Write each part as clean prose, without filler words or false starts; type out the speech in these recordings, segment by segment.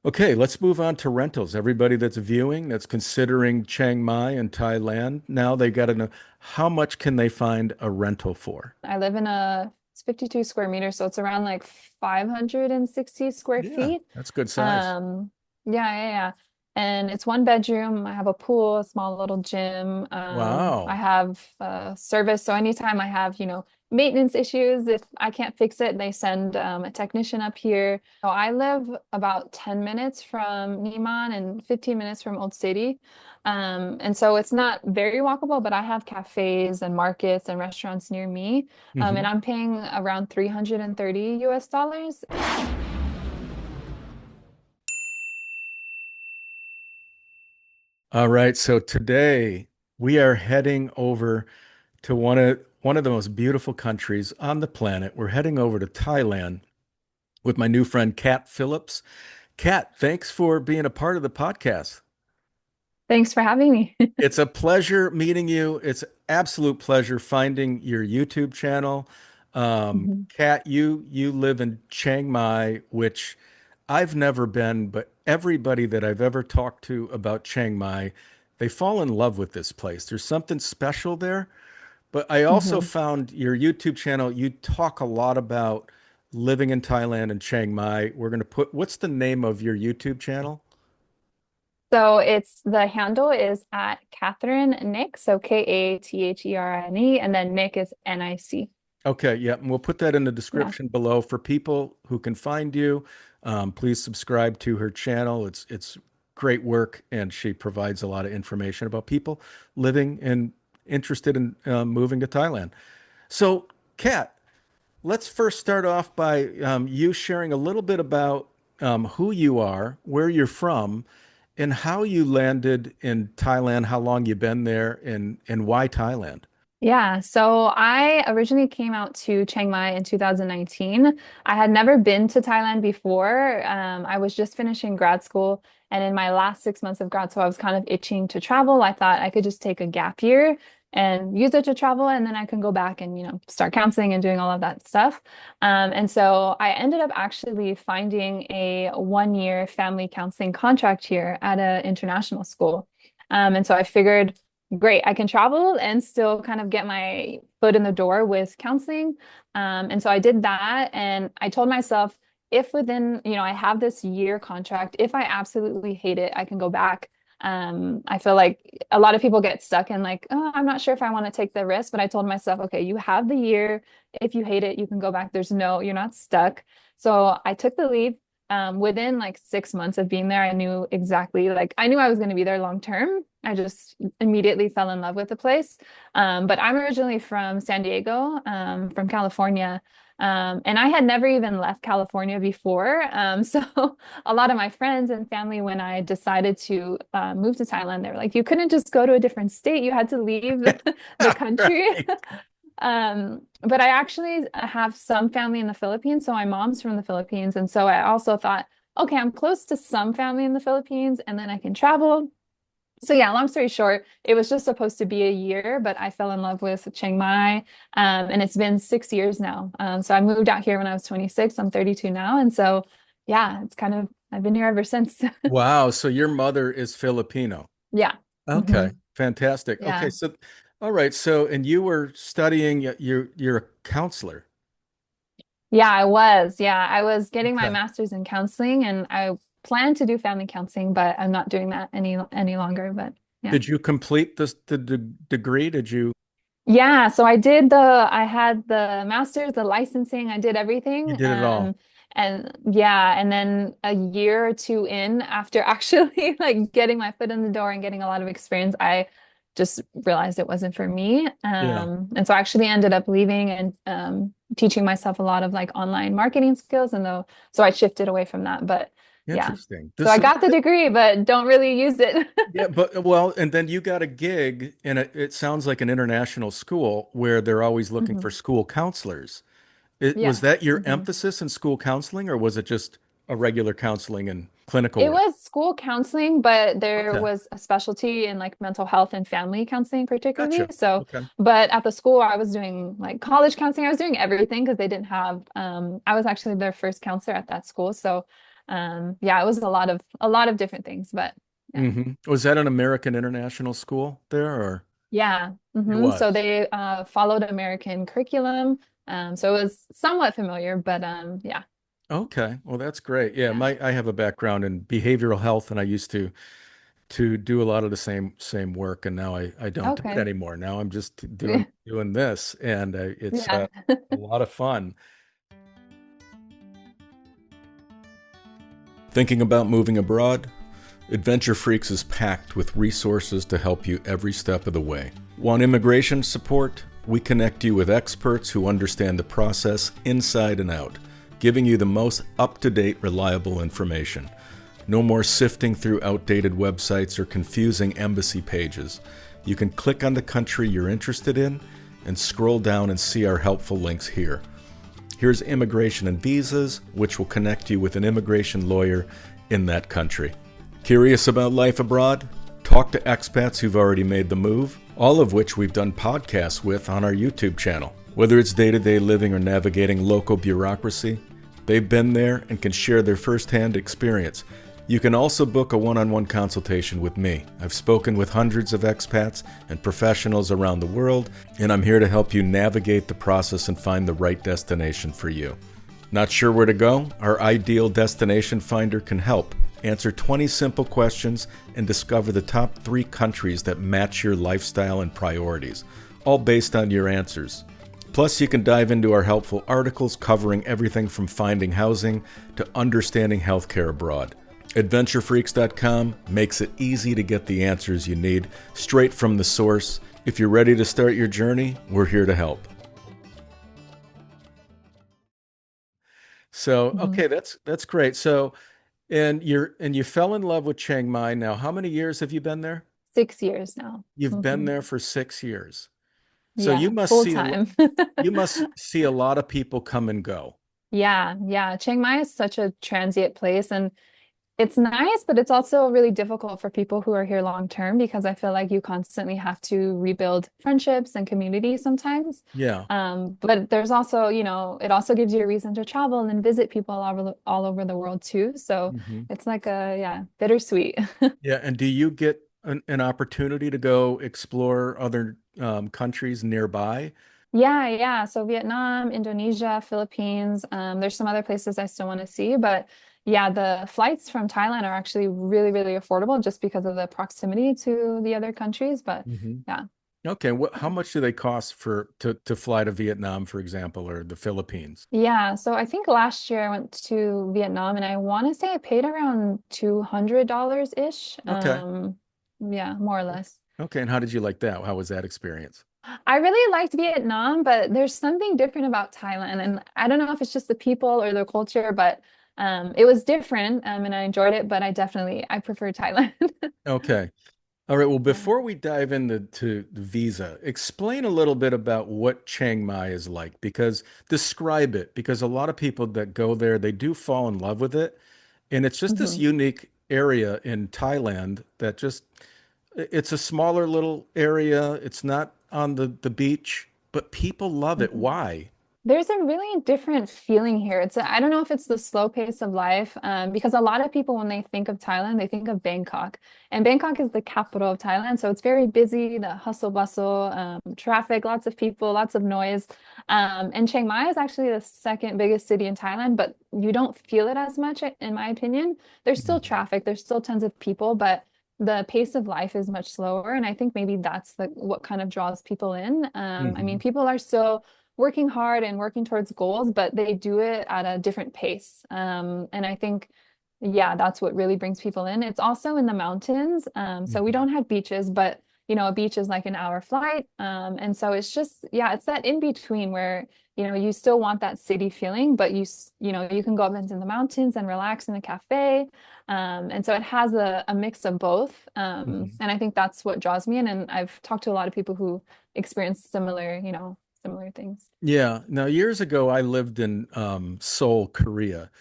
Okay, let's move on to rentals. Everybody that's viewing, that's considering Chiang Mai and Thailand, now they got to know how much can they find a rental for? I live in it's 52 square meters, so it's around like 560 square Yeah, feet. that's good size. Um, yeah. And it's one bedroom. I have a pool, a small little gym. I Wow. have service. So anytime I have, maintenance issues, if I can't fix it, they send a technician up here. So I live about 10 minutes from Niman and 15 minutes from Old City. And so it's not very walkable, but I have cafes and markets and restaurants near me. And Hmm. I'm paying around 330 US dollars. All right, so today we are heading over to one of the most beautiful countries on the planet. We're heading over to Thailand with my new friend Kat Phillips. Kat, thanks for being a part of the podcast. Thanks for having me. It's a pleasure meeting you. It's absolute pleasure finding your YouTube channel. Mhm. Kat, you live in Chiang Mai, which I've never been, but everybody that I've ever talked to about Chiang Mai, they fall in love with this place. There's something special there. But I also Mhm. found your YouTube channel, you talk a lot about living in Thailand and Chiang Mai. We're going to what's the name of your YouTube channel? So it's the handle is at Catherine Nick, so Katherine, and then Nick is Nic. Okay, yeah, and we'll put that in the Yeah. description below for people who can find you. Please subscribe to her channel. It's great work, and she provides a lot of information about people living and interested in moving to Thailand. So, Kat, let's first start off by you sharing a little bit about who you are, where you're from, and how you landed in Thailand, how long you've been there, and why Thailand. Yeah, so I originally came out to Chiang Mai in 2019. I had never been to Thailand before. I was just finishing grad school, and in my last 6 months of grad school, I was kind of itching to travel. I thought I could just take a gap year and use it to travel, and then I can go back and, start counseling and doing all of that stuff. And so I ended up actually finding a 1 year family counseling contract here at an international school. And so I figured, great, I can travel and still kind of get my foot in the door with counseling. And so I did that. And I told myself, if within, I have this year contract, if I absolutely hate it, I can go back. I feel like a lot of people get stuck in like, oh, I'm not sure if I want to take the risk. But I told myself, okay, you have the year. If you hate it, you can go back. You're not stuck. So I took the leave. Within like 6 months of being there, I knew exactly, like, I knew I was going to be there long term. I just immediately fell in love with the place. But I'm originally from San Diego, from California. And I had never even left California before. So a lot of my friends and family, when I decided to move to Thailand, they were like, you couldn't just go to a different state. You had to leave the country. Right. But I actually have some family in the Philippines. So my mom's from the Philippines. And so I also thought, okay, I'm close to some family in the Philippines, and then I can travel. So yeah, long story short, it was just supposed to be a year, but I fell in love with Chiang Mai, and it's been 6 years now. So I moved out here when I was 26. I'm 32 now, and so yeah, it's kind of I've been here ever since. Wow. So your mother is Filipino. Yeah. Okay. Hmm. Fantastic. Okay. Yeah. So, all right. So, and you were studying, you're a counselor. Yeah, I was. Yeah, I was getting my Okay. master's in counseling, and I plan to do family counseling, but I'm not doing that any longer. But yeah. Did you complete the degree? Did you Yeah, so I had the master's, the licensing, I did you everything. did it all? And yeah, and then a year or two in after actually like getting my foot in the door and getting a lot of experience, I just realized it wasn't for me. Yeah. And so I actually ended up leaving and teaching myself a lot of like online marketing skills, and though so I shifted away from that. But yeah. Interesting. So I So got the degree, but don't really use it. yeah, but well, and then you got a gig and it sounds like an international school where they're always looking for Mhm. school counselors. Was Yes. that your Mhm. emphasis in school counseling, or was it just a regular counseling and clinical It work? was school counseling, but there Okay. was a specialty in like mental health and family counseling particularly. Gotcha. So, Okay. but at the school I was doing like college counseling. I was doing everything because they didn't have I was actually their first counselor at that school. So, Yeah, it was a lot of different things, but yeah. Was that an American international school there, or Yeah. it So was? they followed American curriculum. So it was somewhat familiar, but yeah. Okay, well that's great. Yeah, Yeah. my I have a background in behavioral health, and I used to do a lot of the same work, and now I don't do it Okay. anymore. Now I'm just doing this, and it's Yeah. a lot of fun. Thinking about moving abroad? Adventure Freaks is packed with resources to help you every step of the way. Want immigration support? We connect you with experts who understand the process inside and out, giving you the most up-to-date, reliable information. No more sifting through outdated websites or confusing embassy pages. You can click on the country you're interested in and scroll down and see our helpful links here. Here's immigration and visas, which will connect you with an immigration lawyer in that country. Curious about life abroad? Talk to expats who've already made the move, all of which we've done podcasts with on our YouTube channel. Whether it's day-to-day living or navigating local bureaucracy, they've been there and can share their firsthand experience. You can also book a one-on-one consultation with me. I've spoken with hundreds of expats and professionals around the world, and I'm here to help you navigate the process and find the right destination for you. Not sure where to go? Our ideal destination finder can help. Answer 20 simple questions and discover the top 3 countries that match your lifestyle and priorities, all based on your answers. Plus, you can dive into our helpful articles covering everything from finding housing to understanding healthcare abroad. AdventureFreaks.com makes it easy to get the answers you need straight from the source. If you're ready to start your journey, we're here to help. So, Mhm. okay, that's great. So, and you fell in love with Chiang Mai. Now, how many years have you been there? 6 years now. You've been hmm there for 6 years. So Yeah, full time. you must see a lot of people come and go. Yeah, yeah. Chiang Mai is such a transient place, and it's nice, but it's also really difficult for people who are here long term because I feel like you constantly have to rebuild friendships and community sometimes. Yeah. But there's also, it also gives you a reason to travel and visit people all over the world too. So hmm it's like yeah, bittersweet. Yeah. And do you get an opportunity to go explore other countries nearby? Yeah, yeah. So Vietnam, Indonesia, Philippines. There's some other places I still want to see, but yeah, the flights from Thailand are actually really, really affordable just because of the proximity to the other countries. But hmm yeah. Okay. How much do they cost to fly to Vietnam, for example, or the Philippines? Yeah, so I think last year I went to Vietnam and I want to say I paid around $200-ish. Okay. Yeah, more or less. Okay. And how did you like that? How was that experience? I really liked Vietnam, but there's something different about Thailand. And I don't know if it's just the people or the culture, but it was different and I enjoyed it, but I prefer Thailand. Okay. All right. Well, Yeah. before we dive into the visa, explain a little bit about what Chiang Mai is like, because describe it, because a lot of people that go there, they do fall in love with it. And it's just this hmm unique area in Thailand that just, it's a smaller little area. It's not on the beach, but people love it. hmm Why? There's a really different feeling here. I don't know if it's the slow pace of life, because a lot of people, when they think of Thailand, they think of Bangkok. And Bangkok is the capital of Thailand. So it's very busy, the hustle bustle, traffic, lots of people, lots of noise. And Chiang Mai is actually the second biggest city in Thailand, but you don't feel it as much, in my opinion. There's still Mhm. traffic, there's still tons of people, but the pace of life is much slower. And I think maybe that's what kind of draws people in. I mean, Mhm. people are still working hard and working towards goals, but they do it at a different pace. And I think, yeah, that's what really brings people in. It's also in the mountains. So we Mhm. don't have beaches, but a beach is like an hour flight. And so it's just, yeah, it's that in between where, you still want that city feeling, but you can go up into the mountains and relax in a cafe. And so it has a mix of both. Mhm. And I think that's what draws me in. And I've talked to a lot of people who experience similar things. Yeah. Now, years ago, I lived in Seoul, Korea,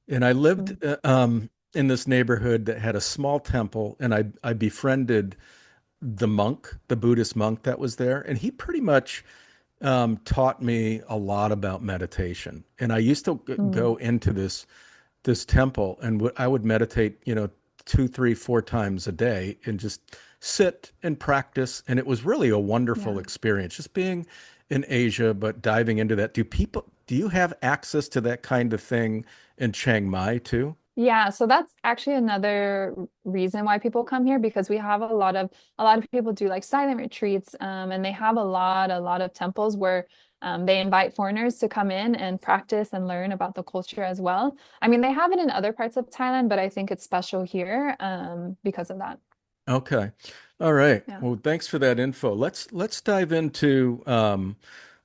and I lived Mm, in this neighborhood that had a small temple, and I befriended the monk, the Buddhist monk that was there, and he pretty much taught me a lot about meditation. And I used to mm, go into this this temple, and I would meditate, two, three, four times a day and just sit and practice. And it was really a wonderful Yeah. experience just being in Asia, but diving into that. Do you have access to that kind of thing in Chiang Mai too? Yeah, so that's actually another reason why people come here because we have a lot of people do like silent retreats, and they have a lot of temples where they invite foreigners to come in and practice and learn about the culture as well. I mean, they have it in other parts of Thailand, but I think it's special here because of that. Okay. All right. Yeah. Well, thanks for that info. Let's dive into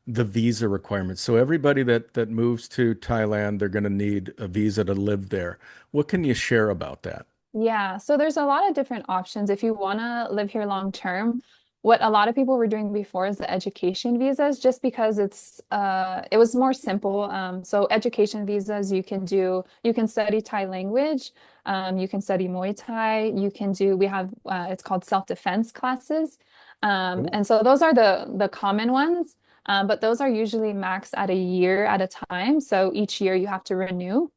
the visa requirements. So everybody that moves to Thailand, they're going to need a visa to live there. What can you share about that? Yeah, so there's a lot of different options. If you want to live here long term, what a lot of people were doing before is the education visas, just because it was more simple. So education visas, you can study Thai language, you can study Muay Thai, we have it's called self-defense classes. Cool. And so those are the common ones. But those are usually maxed at a year at a time. So each year you have to renew.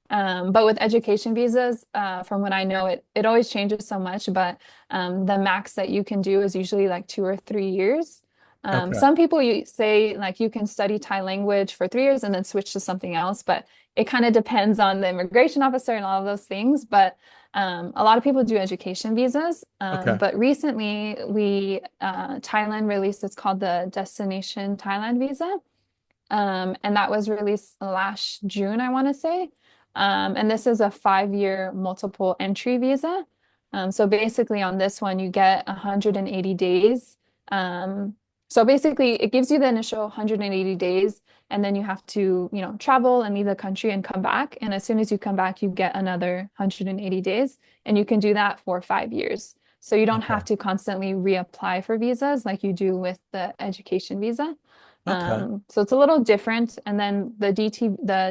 But with education visas, from what I know, it always changes so much. But the max that you can do is usually like 2 or 3 years. Okay. Some people you say like you can study Thai language for 3 years and then switch to something else, but it kind of depends on the immigration officer and all of those things. But a lot of people do education visas. Okay. But recently, we Thailand released it's called the Destination Thailand visa. And that was released last June, I want to say. And this is a 5-year multiple entry visa. So basically, on this one, you get 180 days. So basically, it gives you the initial 180 days, and then you have to, travel and leave the country and come back. And as soon as you come back, you get another 180 days, and you can do that for 5 years. So you don't Okay. have to constantly reapply for visas like you do with the education visa. Okay. So it's a little different. And then the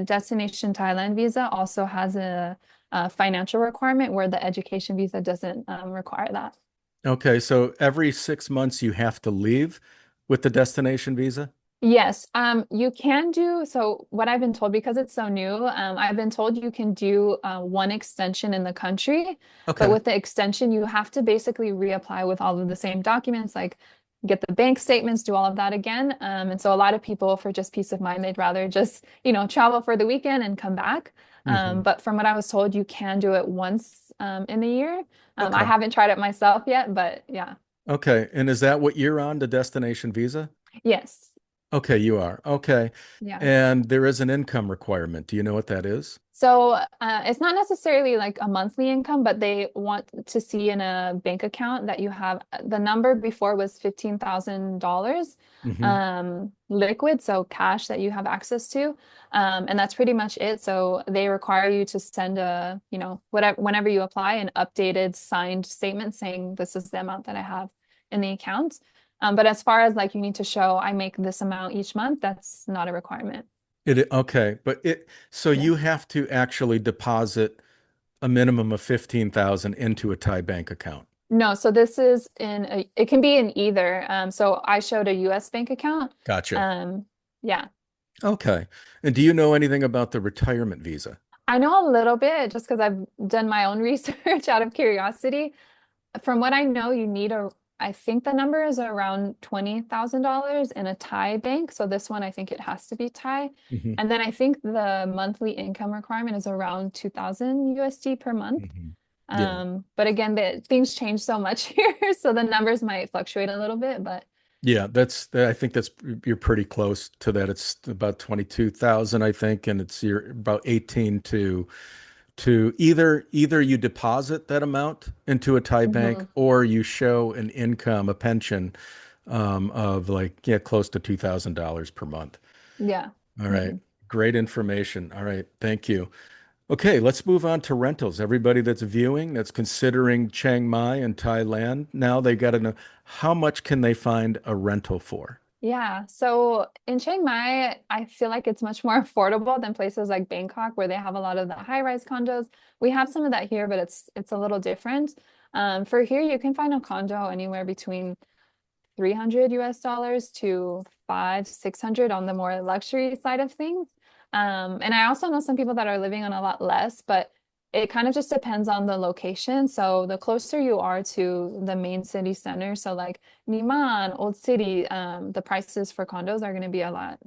Destination Thailand visa also has a financial requirement where the education visa doesn't require that. Okay. So every 6 months you have to leave with the destination visa? Yes, you can do so. What I've been told, because it's so new, I've been told you can do one extension in the country, but Okay. with the extension, you have to basically reapply with all of the same documents, like get the bank statements, do all of that again. And so a lot of people, for just peace of mind, they'd rather just, travel for the weekend and come back. Hmm. But from what I was told, you can do it once in the year. I Okay. haven't tried it myself yet, but yeah. Okay. And is that what you're on, the destination visa? Yes. Okay, you are. Okay. Yeah. And there is an income requirement. Do you know what that is? So it's not necessarily like a monthly income, but they want to see in a bank account that you have the number before was $15,000 Hmm. liquid, so cash that you have access to. And that's pretty much it. So they require you to send whatever whenever you apply, an updated signed statement saying this is the amount that I have in the account. But as far as like you need to show I make this amount each month, that's not a requirement. Okay, but so Yeah. you have to actually deposit a minimum of 15,000 into a Thai bank account. No, so this is it can be in either. So I showed a US bank account. Gotcha. Um, yeah. Okay. And do you know anything about the retirement visa? I know a little bit just because I've done my own research out of curiosity. From what I know, I think the number is around $20,000 in a Thai bank. So this one, I think it has to be Thai. Hmm. And then I think the monthly income requirement is around 2000 USD per month. Hmm. Yeah. But again, things change so much here, so the numbers might fluctuate a little bit, but Yeah, I think that's you're pretty close to that. It's about 22,000, I think, and you're about 18 to either you deposit that amount into a Thai bank mhm. or you show an income, a pension of like, yeah, close to $2,000 per month. Yeah. All right. Mhm. Great information. All right. Thank you. Okay, let's move on to rentals. Everybody that's viewing, that's considering Chiang Mai and Thailand, now they got to know how much can they find a rental for? Yeah. So in Chiang Mai, I feel like it's much more affordable than places like Bangkok where they have a lot of the high-rise condos. We have some of that here, but it's a little different. For here, you can find a condo anywhere between 300 US dollars to 600 on the more luxury side of things. And I also know some people that are living on a lot less, but it kind of just depends on the location. So the closer you are to the main city center, so like Niman, Old City, the prices for condos are going to be a lot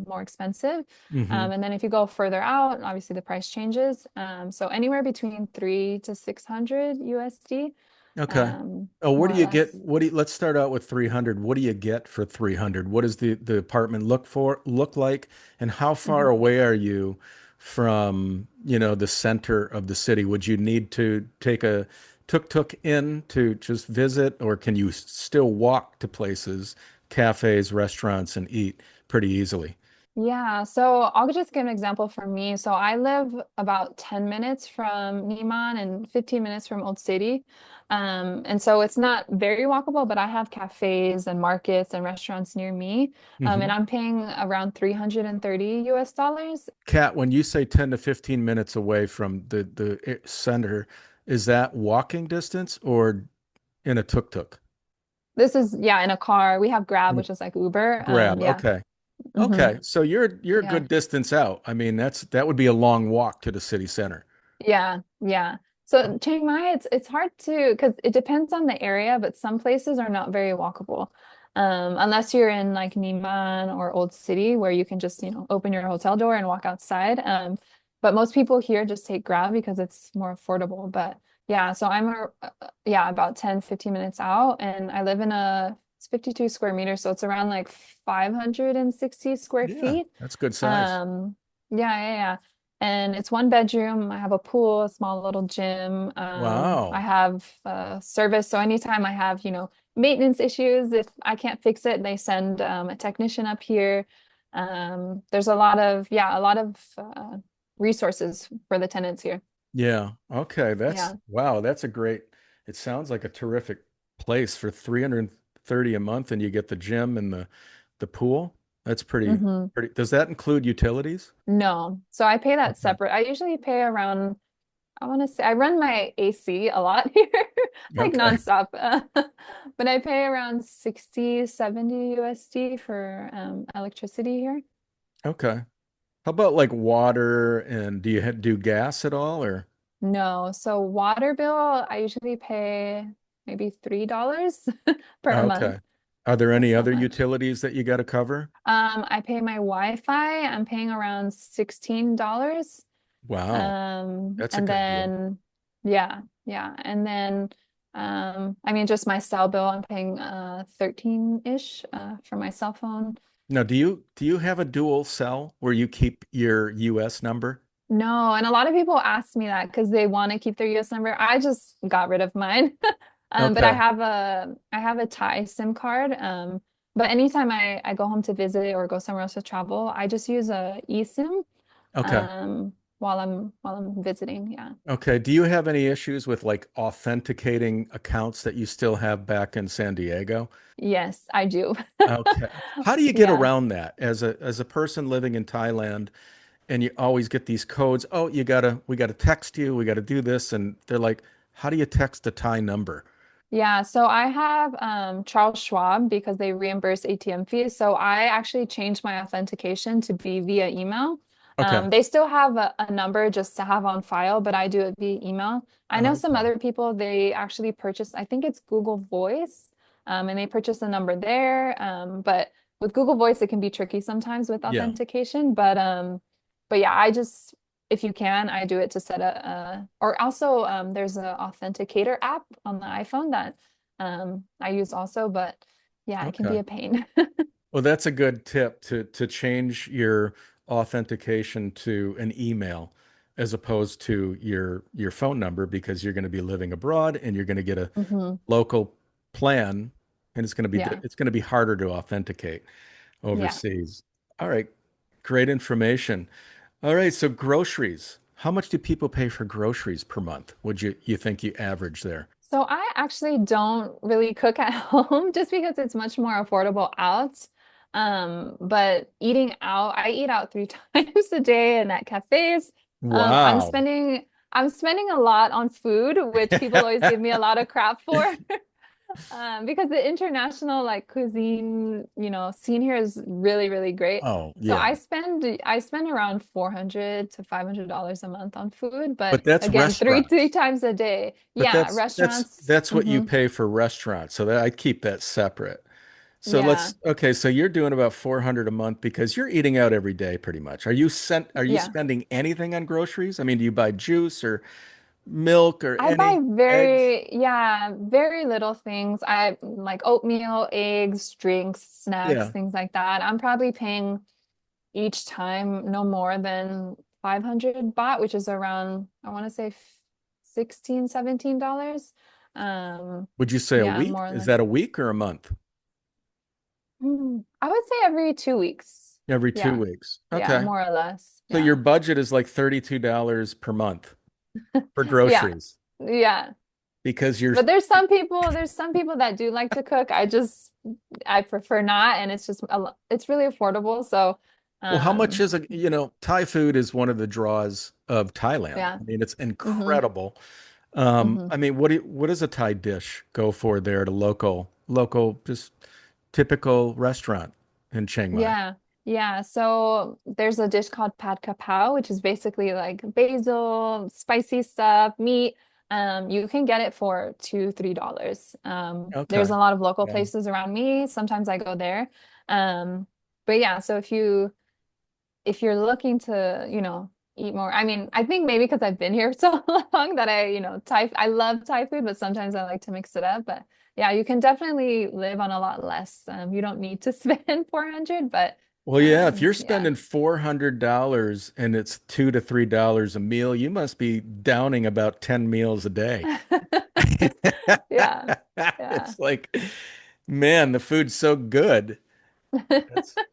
more expensive. Hmm. And then if you go further out, obviously the price changes. So anywhere between 3 to 600 USD, Okay. Oh, what more do or you get? less. What do you, let's start out with 300. What do you get for 300? What does the apartment look like? And how far Mhm. away are you from, the center of the city? Would you need to take a tuk-tuk in to just visit, or can you still walk to places, cafes, restaurants, and eat pretty easily? Yeah, so I'll just give an example for me. So I live about 10 minutes from Neiman and 15 minutes from Old City. And so it's not very walkable, but I have cafes and markets and restaurants near me. And Hmm. I'm paying around 330 US dollars. Kat, when you say 10 to 15 minutes away from the center, is that walking distance or in a tuk-tuk? This is, yeah, in a car. We have Grab, which is like Uber. Grab. Yeah. Okay. hmm Okay. So you're a Yeah. good distance out. I mean, that would be a long walk to the city center. Yeah, yeah. So Chiang Mai, it's hard to because it depends on the area, but some places are not very walkable. Unless you're in like Niman or Old City where you can just, open your hotel door and walk outside. But most people here just take Grab because it's more affordable. But yeah, so yeah, about 10, 15 minutes out and I live in it's 52 square meters, so it's around like 560 square Yeah, feet. that's good size. Um, yeah. And it's one bedroom. I have a pool, a small little gym. I Wow. have service. So anytime I have, maintenance issues, if I can't fix it, they send a technician up here. There's a lot of resources for the tenants here. Yeah. Okay. Yeah. Wow, that's a great, it sounds like a terrific place for 330 a month and you get the gym and the pool. That's hmm pretty. Does that include utilities? No. So I pay that Okay. separate. I usually pay around I want to say I run my AC a lot here, like Okay. nonstop. But I pay around 60, 70 USD for electricity here. Okay. How about like water and do you do gas at all or? No, so water bill, I usually pay maybe $3 per month. Okay. Are there any That's not other much. utilities that you got to cover? I pay my Wi-Fi. I'm paying around $16. Wow, that's a And good deal. then yeah. And then I mean just my cell bill, I'm paying 13-ish for my cell phone. Now, do you have a dual cell where you keep your US number? No, and a lot of people ask me that because they want to keep their US number. I just got rid of mine. But Okay. I have a Thai SIM card. But anytime I go home to visit or go somewhere else to travel, I just use a eSIM Okay. while I'm visiting. Yeah. Okay. Do you have any issues with like authenticating accounts that you still have back in San Diego? Yes, I do. Okay. How do you get Yeah. around that as a person living in Thailand and you always get these codes? Oh, we gotta text you, we gotta do this, and they're like, how do you text a Thai number? Yeah, so I have Charles Schwab because they reimburse ATM fees. So I actually changed my authentication to be via email. Okay. They still have a number just to have on file, but I do it via email. I know some Okay. other people, they actually purchase, I think it's Google Voice, and they purchase a number there. But with Google Voice, it can be tricky sometimes with Yeah. authentication. But yeah, if you can, I do it to set or also there's an authenticator app on the iPhone that I use also, but yeah, it can be Okay. a pain. Well, that's a good tip to change your authentication to an email as opposed to your phone number because you're going to be living abroad and you're going to get a hmm local plan and Yeah. it's going to be harder to authenticate Yeah. overseas. All right. Great information. All right, so groceries. How much do people pay for groceries per month? Would you think you average there? So I actually don't really cook at home just because it's much more affordable out. But eating out, I eat out 3 times a day and at cafes. Wow. I'm spending a lot on food, which people always give me a lot of crap for. Because the international like cuisine, scene here is really, really great. Oh, So yeah. I spend around 400 to $500 a month on food, but But that's again, three restaurants. times a day. But Yeah, restaurants. that's what you pay for restaurants. So that I keep that separate. So Yeah. okay, so you're doing about 400 a month because you're eating out every day pretty much. Are you Yeah. spending anything on groceries? I mean, do you buy juice or milk or I buy any eggs? very little things. I like oatmeal, eggs, drinks, snacks, Yeah. things like that. I'm probably paying each time no more than 500 baht, which is around, I want to say 16, $17. Would you say a Yeah, week? more or Is less. that a week or a month? I would say every 2 weeks. Every two Yeah. weeks. Yeah, Okay. more or less. So your Yeah. budget is like $32 per month for Yeah. groceries Yeah. because you're, But there's some people that do like to cook. I prefer not, and it's really affordable. So, well, how much um, is Thai food is one of the draws of Thailand. yeah. I mean, it's Hmm. incredible. Hmm. I mean, what does a Thai dish go for there at a just typical restaurant in Chiang Mai? Yeah. Yeah. So there's a dish called pad kapow, which is basically like basil, spicy stuff, meat. You can get it for $2, $3. There's Okay. a lot of local Yeah. places around me. Sometimes I go there. Um, but yeah, so if you're looking to, eat more, I mean, I think maybe because I've been here so long that I love Thai food, but sometimes I like to mix it up. But yeah, you can definitely live on a lot less. You don't need to spend 400, but Well, yeah, if you're yeah. spending $400 and it's $2 to $3 a meal, you must be downing about 10 meals a day. Yeah. Yeah. It's like, man, the food's so good.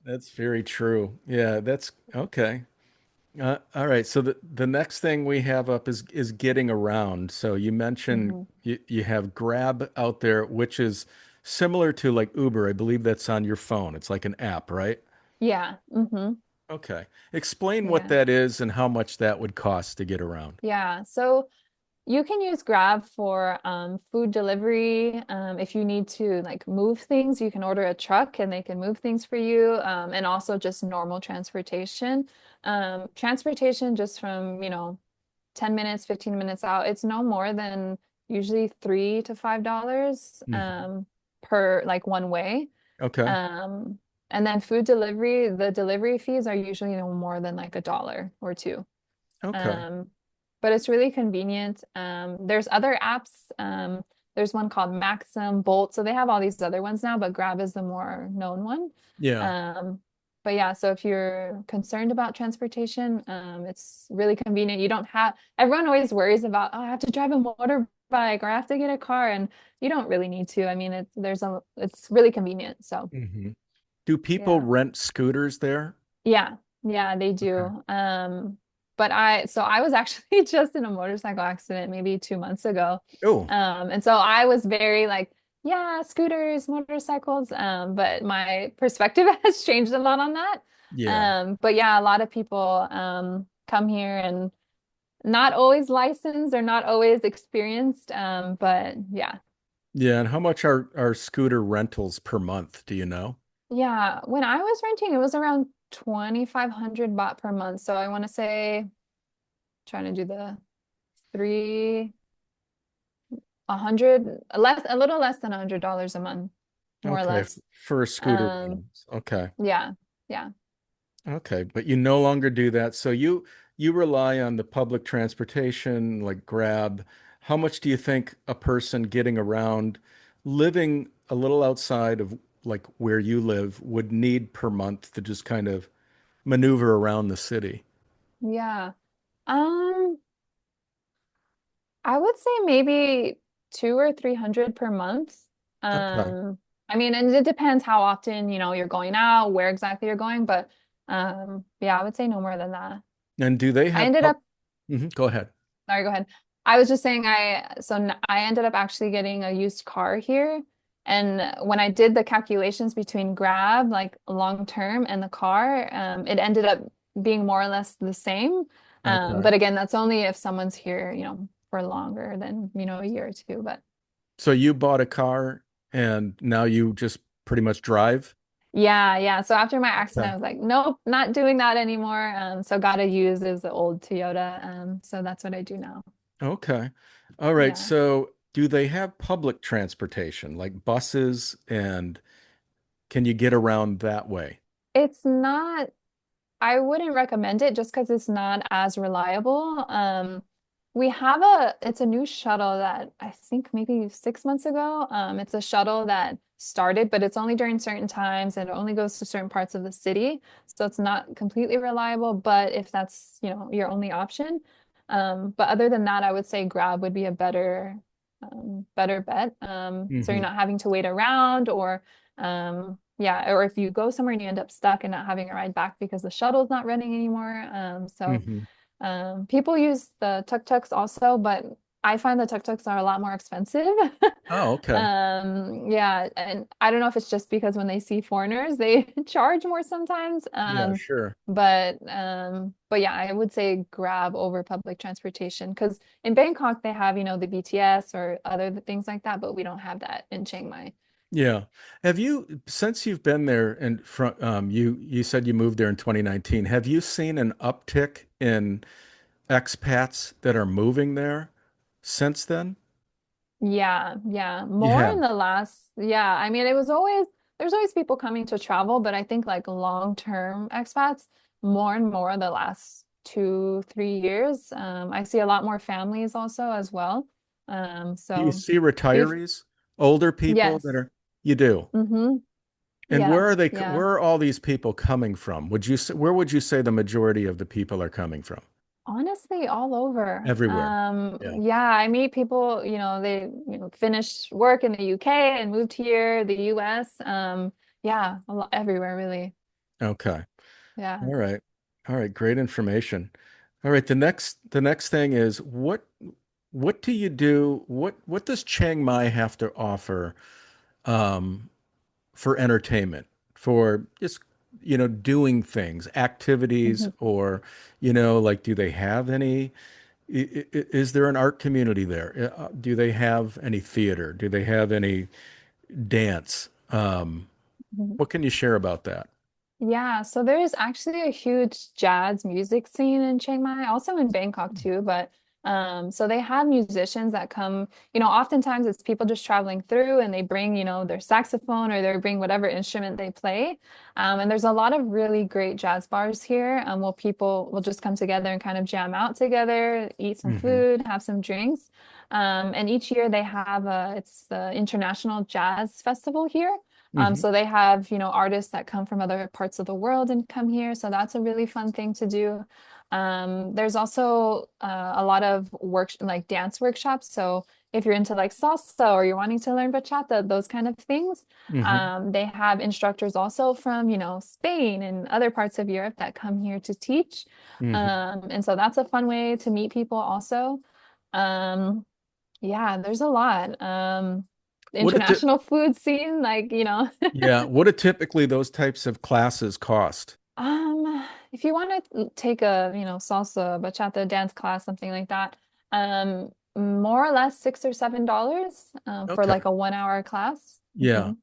That's very true. Yeah, that's okay. All right. So the next thing we have up is getting around. So you mentioned Hmm. you have Grab out there, which is similar to like Uber. I believe that's on your phone. It's like an app, right? Yeah. Okay. Explain what Yeah. that is and how much that would cost to get around. Yeah. So you can use Grab for food delivery. If you need to like move things, you can order a truck and they can move things for you. And also just normal transportation. Transportation just from, 10 minutes, 15 minutes out, it's no more than usually $3 to $5 Mhm. per like one way. Okay. Um, and then food delivery, the delivery fees are usually no more than like $1 or $2. Okay. Um, but it's really convenient. There's other apps. There's one called Maxim, Bolt. So they have all these other ones now, but Grab is the more known one. Yeah. Um, but yeah, so if you're concerned about transportation, it's really convenient. You don't have, everyone always worries about, oh, I have to drive a motorbike or I have to get a car, and you don't really need to. I mean, it's really convenient. So Hmm. Do people yeah. rent scooters there? Yeah, yeah, they Okay. do. But I was actually just in a motorcycle accident maybe 2 months ago. Oh, And so I was very like, yeah, scooters, motorcycles. But my perspective has changed a lot on that. yeah. But yeah, a lot of people come here and not always licensed or not always experienced. But yeah. Yeah. And how much are scooter rentals per month? Do you know? Yeah, when I was renting, it was around 2,500 baht per month. So I want to say trying to do the three, a little less than $100 a month, more or Okay. less. For scooter Um, rentals. Okay. yeah, yeah, Okay, but you no longer do that. So you rely on the public transportation like Grab. How much do you think a person getting around, living a little outside of like where you live, would need per month to just kind of maneuver around the city? yeah. Um, I would say maybe 2 or 300 per month. Okay. Um, I mean, and it depends how often, you're going out, where exactly you're going, but yeah, I would say no more than that. And do they I have ended up Go ahead. Sorry, go ahead. I was just saying I ended up actually getting a used car here. And when I did the calculations between Grab, like long term, and the car, it ended up being more or less the same. Okay. But again, that's only if someone's here, for longer than, a year or two. But So you bought a car And now you just pretty much drive? Yeah, yeah. So after my accident, Okay. I was like, nope, not doing that anymore. So gotta use is the old Toyota. So that's what I do now. Okay. All right. Yeah. So do they have public transportation like buses and can you get around that way? It's not I wouldn't recommend it just because it's not as reliable. We have it's a new shuttle that I think maybe 6 months ago. It's a shuttle that started, but it's only during certain times and it only goes to certain parts of the city. So it's not completely reliable, but if that's, your only option. But other than that, I would say Grab would be a better bet. So you're Hmm. not having to wait around yeah, or if you go somewhere and you end up stuck and not having a ride back because the shuttle's not running anymore. Hmm. People use the tuk-tuks also, but I find the tuk-tuks are a lot more expensive. Oh, okay. Yeah, and I don't know if it's just because when they see foreigners, they charge more sometimes. Yeah, sure. But yeah, I would say Grab over public transportation because in Bangkok they have, the BTS or other things like that, but we don't have that in Chiang Mai. Yeah. Have you, since you've been there and from you said you moved there in 2019, have you seen an uptick in expats that are moving there since then? Yeah, yeah. You More in have. the last, yeah. I mean, there's always people coming to travel, but I think like long-term expats, more and more the last 2, 3 years. I see a lot more families also as well. Do you So see bef retirees, older people that yes. are, you do? Mm-hmm. And where Yeah, are they, yeah. where are all these people coming from? Where would you say the majority of the people are coming from? Honestly, all over. Everywhere. Yeah. Yeah, I meet people, they, finished work in the UK and moved here, the US. Yeah, a lot everywhere really. Okay. Yeah. All right. All right. Great information. All right. The next thing is what do you do? What does Chiang Mai have to offer um, for entertainment, for just doing things, activities, Mhm, or like do they have any? Is there an art community there? Do they have any theater? Do they have any dance? mhm. What can you share about that? Yeah, so there's actually a huge jazz music scene in Chiang Mai, also in Bangkok too, but so they have musicians that come, oftentimes it's people just traveling through and they bring, their saxophone or they bring whatever instrument they play. And there's a lot of really great jazz bars here, where people will just come together and kind of jam out together, eat some Hmm. food, have some drinks. And each year they have it's the International Jazz Festival here. Hmm. So they have, artists that come from other parts of the world and come here. So that's a really fun thing to do. There's also a lot of like dance workshops. So if you're into like salsa or you're wanting to learn bachata, those kind of things, Hmm. they have instructors also from, Spain and other parts of Europe that come here to teach. Hmm. And so that's a fun way to meet people also. Um, yeah, there's a lot. The What it international food scene, like, Yeah, what do typically those types of classes cost? if you want to take a, salsa, bachata dance class, something like that, more or less $6 or $7, for Okay. like a 1 hour class. Yeah.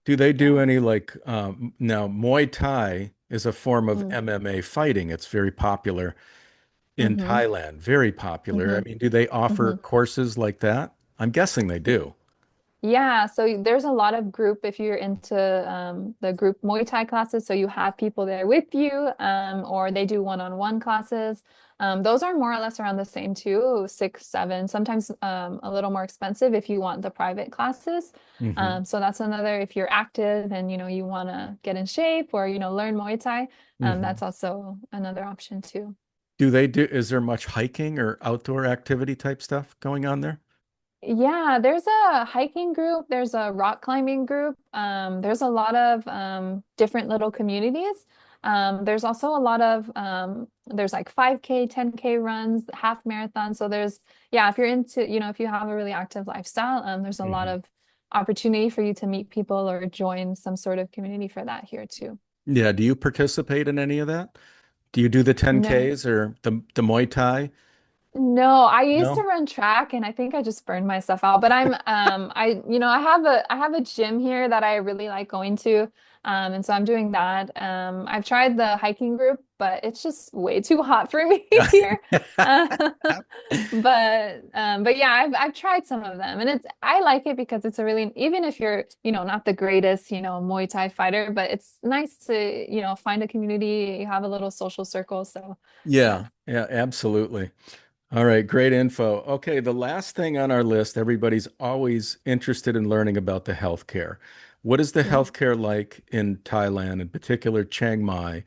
Do they do Yeah. any like now Muay Thai is a form of Mm. MMA fighting. It's very popular in Mm-hmm. Thailand, very popular. I Mm-hmm. mean, do they offer Mm-hmm. courses like that? I'm guessing they do. Yeah, so there's a lot of group if you're into the group Muay Thai classes. So you have people there with you, or they do one-on-one classes. Those are more or less around the same too, 6, 7, sometimes a little more expensive if you want the private classes. Hmm. So that's another if you're active and you want to get in shape or learn Muay Thai, Hmm. that's also another option too. Is there much hiking or outdoor activity type stuff going on there? Yeah, there's a hiking group, there's a rock climbing group. There's a lot of different little communities. There's also a lot of there's like 5K, 10K runs, half marathon. So yeah, if you're into, if you have a really active lifestyle, there's a lot Hmm. of opportunity for you to meet people or join some sort of community for that here too. Yeah, do you participate in any of that? Do you do the No. 10Ks or the Muay Thai? No, I used to No? run track and I think I just burned myself out. But I have a gym here that I really like going to. And so I'm doing that. I've tried the hiking group, but it's just way too hot for me here. Uh, but yeah, I've tried some of them and I like it because it's a really, even if you're, not the greatest, Muay Thai fighter, but it's nice to, find a community, you have a little social circle. So yeah. Yeah, yeah, absolutely. All right, great info. Okay, the last thing on our list, everybody's always interested in learning about the healthcare. What is the Mm. healthcare like in Thailand, in particular Chiang Mai,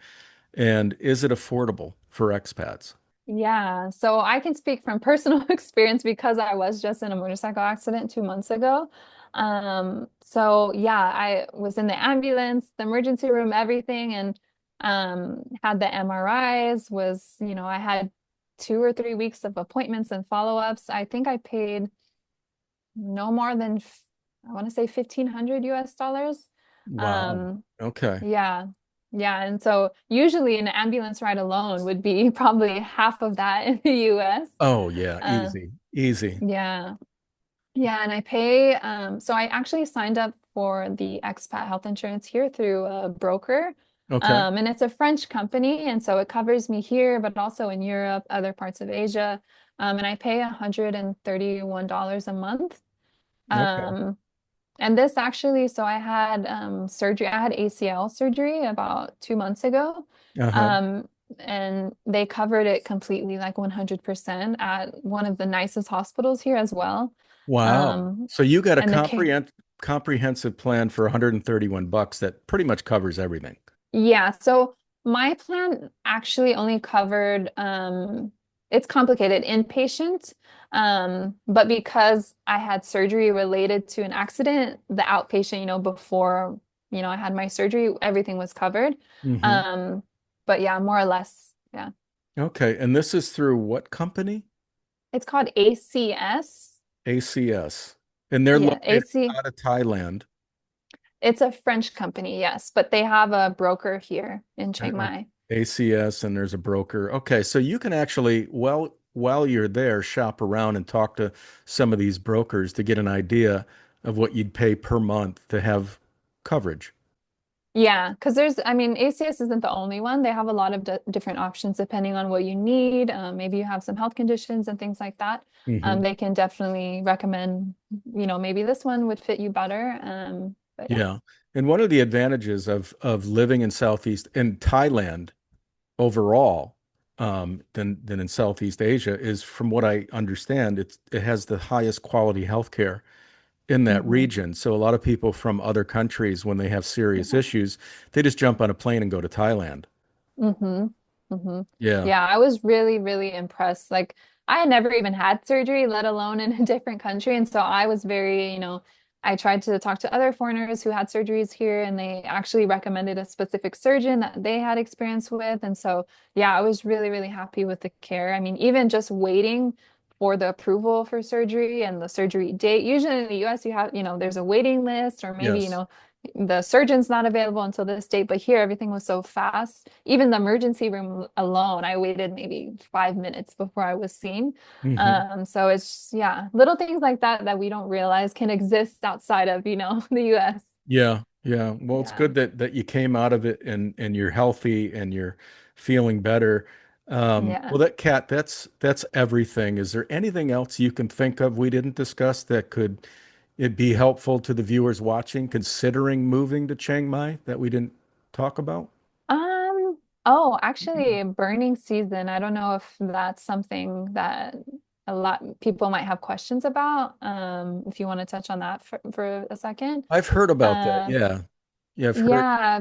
and is it affordable for expats? Yeah, so I can speak from personal experience because I was just in a motorcycle accident 2 months ago. So yeah, I was in the ambulance, the emergency room, everything, and had the MRIs, I had 2 or 3 weeks of appointments and follow-ups. I think I paid no more than I want to say 1,500 US dollars. Wow. Um, Okay. yeah. Yeah. And so usually an ambulance ride alone would be probably half of that in the US. Oh, yeah, Uh, easy, easy. yeah. Yeah. And I pay, so I actually signed up for the expat health insurance here through a broker. Okay. And it's a French company. And so it covers me here, but also in Europe, other parts of Asia. And I pay $131 a month. Okay. Um, and this actually, so I had surgery. I had ACL surgery about 2 months ago. Uh-huh. Um, and they covered it completely, like 100% at one of the nicest hospitals here as well. Wow. Um, So you got a and the care, comprehensive plan for 131 bucks that pretty much covers everything. yeah, so my plan actually only covered it's complicated inpatient. But because I had surgery related to an accident, the outpatient, before, I had my surgery, everything was covered. Hmm. Um, but yeah, more or less, yeah. Okay. And this is through what company? It's called ACS. ACS. And they're Yeah, located AC. out of Thailand. It's a French company, yes, but they have a broker here in Uh, Chiang Mai. ACS, and there's a broker. Okay, so you can actually, well, while you're there, shop around and talk to some of these brokers to get an idea of what you'd pay per month to have coverage. Yeah, because ACS isn't the only one. They have a lot of different options depending on what you need. Maybe you have some health conditions and things like that. Hmm. They can definitely recommend, maybe this one would fit you better. But yeah. Yeah. And one of the advantages of living in in Thailand overall, than in Southeast Asia is, from what I understand, it has the highest quality healthcare in that Hmm. region. So a lot of people from other countries, when they have serious Yeah. issues, they just jump on a plane and go to Thailand. Mm-hmm. Mm-hmm. Yeah. Yeah, I was really, really impressed. Like, I had never even had surgery, let alone in a different country. And so I was very, I tried to talk to other foreigners who had surgeries here, and they actually recommended a specific surgeon that they had experience with. And so, yeah, I was really, really happy with the care. I mean, even just waiting for the approval for surgery and the surgery date. Usually in the US, you have, there's a waiting list, or maybe, Yes. the surgeon's not available until this date, but here everything was so fast. Even the emergency room alone, I waited maybe 5 minutes before I was seen. Hmm. So it's, yeah, little things like that that we don't realize can exist outside of, the US. Yeah. Yeah. Well, it's Yeah. good that you came out of it and you're healthy and you're feeling better. Yeah. Well, that's everything. Is there anything else you can think of we didn't discuss that could it be helpful to the viewers watching considering moving to Chiang Mai that we didn't talk about? Oh, actually, burning season. I don't know if that's something that a lot people might have questions about. If you want to touch on that for a second. I've heard about that. Uh, Yeah. Yeah, I've heard. yeah,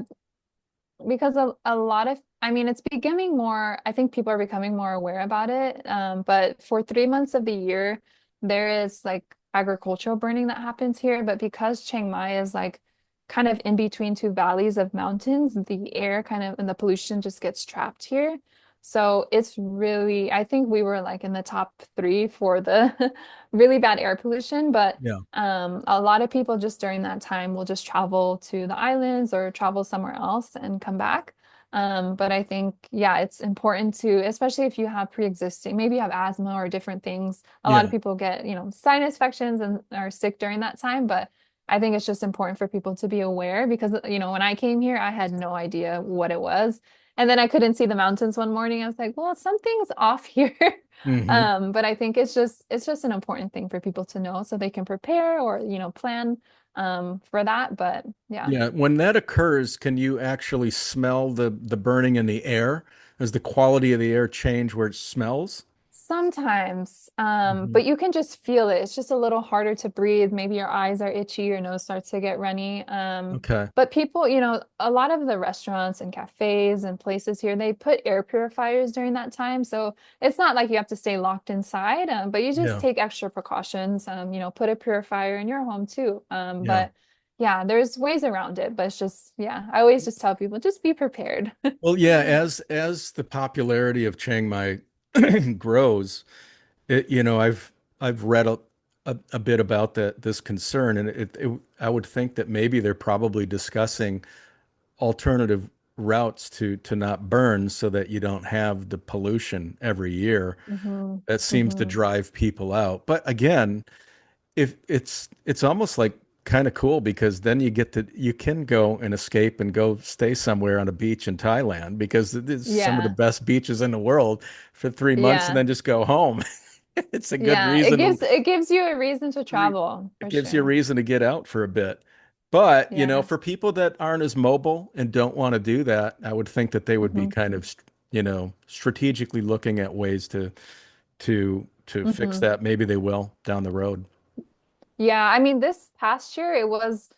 because a lot of, it's becoming more, I think people are becoming more aware about it. But for 3 months of the year, there is like agricultural burning that happens here. But because Chiang Mai is like kind of in between two valleys of mountains, the air kind of and the pollution just gets trapped here. So it's really, I think we were like in the top three for the really bad air pollution. But Yeah. a lot of people just during that time will just travel to the islands or travel somewhere else and come back. But I think, yeah, it's important to, especially if you have pre-existing, maybe you have asthma or different things. A lot of Yeah. people get, sinus infections and are sick during that time. But I think it's just important for people to be aware because, when I came here, I had no idea what it was. And then I couldn't see the mountains one morning. I was like, well, something's off here. Hmm. But I think it's just an important thing for people to know so they can prepare or, plan for that. But yeah. Yeah. When that occurs, can you actually smell the burning in the air? Does the quality of the air change where it smells? Sometimes, Hmm. but you can just feel it. It's just a little harder to breathe. Maybe your eyes are itchy, your nose starts to get runny. Okay. But people, a lot of the restaurants and cafes and places here, they put air purifiers during that time. So it's not like you have to stay locked inside, but you just Yeah. take extra precautions. Put a purifier in your home too. Yeah. But yeah, there's ways around it, but it's just, yeah, I always just tell people just be prepared. Well, yeah, as the popularity of Chiang Mai grows, I've read a bit about this concern, and I would think that maybe they're probably discussing alternative routes to not burn so that you don't have the pollution every year Hmm. that seems to Hmm. drive people out. But again, if it's almost like kind of cool because then you can go and escape and go stay somewhere on a beach in Thailand because it's some of the Yeah. best beaches in the world for 3 months and Yeah. then just go home. It's a good Yeah, it reason gives it gives you a reason to re- travel it for gives you a sure. reason to get out for a bit. But, Yeah. for people that aren't as mobile and don't want to do that, I would think that they would be Hmm. kind of, strategically looking at ways to fix Hmm. that. Maybe they will down the road. Yeah, I mean this past year it was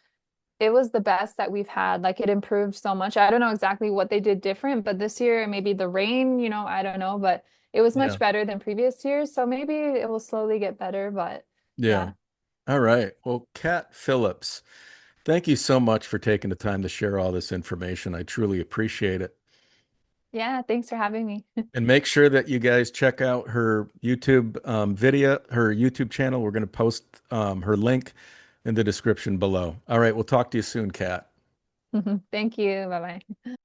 the best that we've had. Like it improved so much. I don't know exactly what they did different, but this year maybe the rain, I don't know, but it was much Yeah. better than previous years. So maybe it will slowly get better, but Yeah. yeah. All right. Well, Kat Phillips, thank you so much for taking the time to share all this information. I truly appreciate it. Yeah, thanks for having me. And make sure that you guys check out her YouTube her YouTube channel. We're going to post her link in the description below. All right. We'll talk to you soon, Kat. Thank you. Bye-bye.